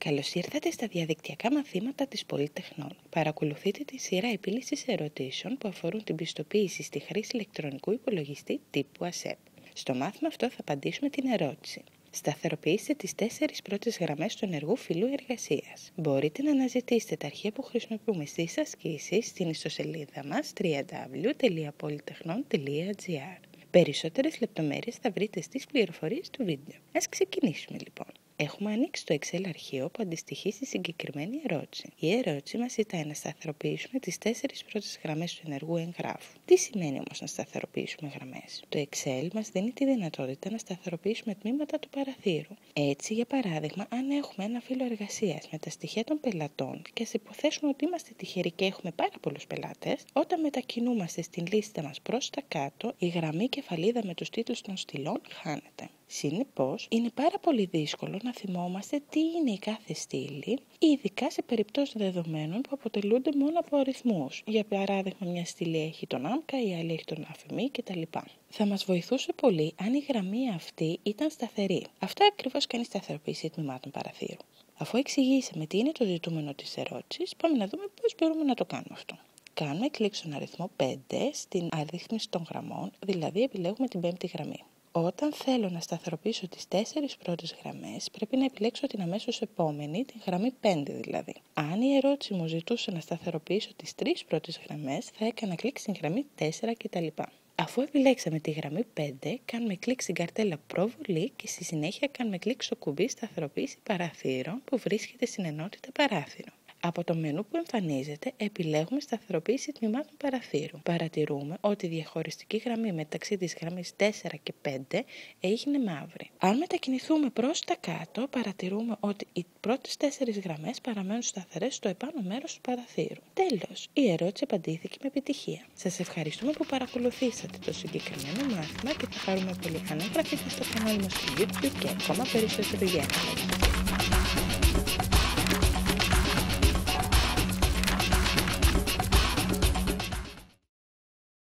Καλώς ήρθατε στα διαδικτυακά μαθήματα της Πολυτεχνών. Παρακολουθείτε τη σειρά επίλυσης ερωτήσεων που αφορούν την πιστοποίηση στη χρήση ηλεκτρονικού υπολογιστή τύπου ΑΣΕΠ. Στο μάθημα αυτό θα απαντήσουμε την ερώτηση. Σταθεροποιήστε τις 4 πρώτες γραμμές του ενεργού φύλου εργασίας. Μπορείτε να αναζητήσετε τα αρχεία που χρησιμοποιούμε στις ασκήσεις στην ιστοσελίδα μας www.polytechnon.gr. Περισσότερες λεπτομέρειες θα βρείτε στις πληροφορίες του βίντεο. Ας ξεκινήσουμε λοιπόν. Έχουμε ανοίξει το Excel αρχείο που αντιστοιχεί στη συγκεκριμένη ερώτηση. Η ερώτηση μας ζητάει να σταθεροποιήσουμε τις 4 πρώτες γραμμές του ενεργού εγγράφου. Τι σημαίνει όμως να σταθεροποιήσουμε γραμμές? Το Excel μας δίνει τη δυνατότητα να σταθεροποιήσουμε τμήματα του παραθύρου. Έτσι, για παράδειγμα, αν έχουμε ένα φύλλο εργασίας με τα στοιχεία των πελατών και ας υποθέσουμε ότι είμαστε τυχεροί και έχουμε πάρα πολλούς πελάτες, όταν μετακινούμαστε στην λίστα μας προς τα κάτω, η γραμμή κεφαλίδα με τους τίτλους των στυλών χάνεται. Συνεπώς, είναι πάρα πολύ δύσκολο να θυμόμαστε τι είναι η κάθε στήλη, ειδικά σε περιπτώσεις δεδομένων που αποτελούνται μόνο από αριθμούς. Για παράδειγμα, μια στήλη έχει τον άμκα, η άλλη έχει τον αφημί κτλ. Θα μας βοηθούσε πολύ αν η γραμμή αυτή ήταν σταθερή. Αυτό ακριβώς κάνει σταθεροποίηση τμήματων παραθύρου. Αφού εξηγήσαμε τι είναι το ζητούμενο της ερώτησης, πάμε να δούμε πώς μπορούμε να το κάνουμε αυτό. Κάνουμε κλικ στον αριθμό 5 στην αρρύθμιση των γραμμών, δηλαδή επιλέγουμε την 5η γραμμή. Όταν θέλω να σταθεροποιήσω τις 4 πρώτες γραμμές, πρέπει να επιλέξω την αμέσως επόμενη, την γραμμή 5 δηλαδή. Αν η ερώτηση μου ζητούσε να σταθεροποιήσω τις 3 πρώτες γραμμές, θα έκανα κλικ στην γραμμή 4 κτλ. Αφού επιλέξαμε τη γραμμή 5, κάνουμε κλικ στην καρτέλα προβολή και στη συνέχεια κάνουμε κλικ στο κουμπί σταθεροποίηση παραθύρων που βρίσκεται στην ενότητα παράθυρο. Από το μενού που εμφανίζεται επιλέγουμε σταθεροποίηση τμήματων παραθύρου. Παρατηρούμε ότι η διαχωριστική γραμμή μεταξύ της γραμμής 4 και 5 έγινε μαύρη. Αν μετακινηθούμε προς τα κάτω, παρατηρούμε ότι οι πρώτες 4 γραμμές παραμένουν σταθερές στο επάνω μέρος του παραθύρου. Τέλος, η ερώτηση απαντήθηκε με επιτυχία. Σας ευχαριστούμε που παρακολουθήσατε το συγκεκριμένο μάθημα και θα χαρούμε πολύ αν εγγραφείτε στο κανάλι μας στο YouTube και ακόμα περισσότερο για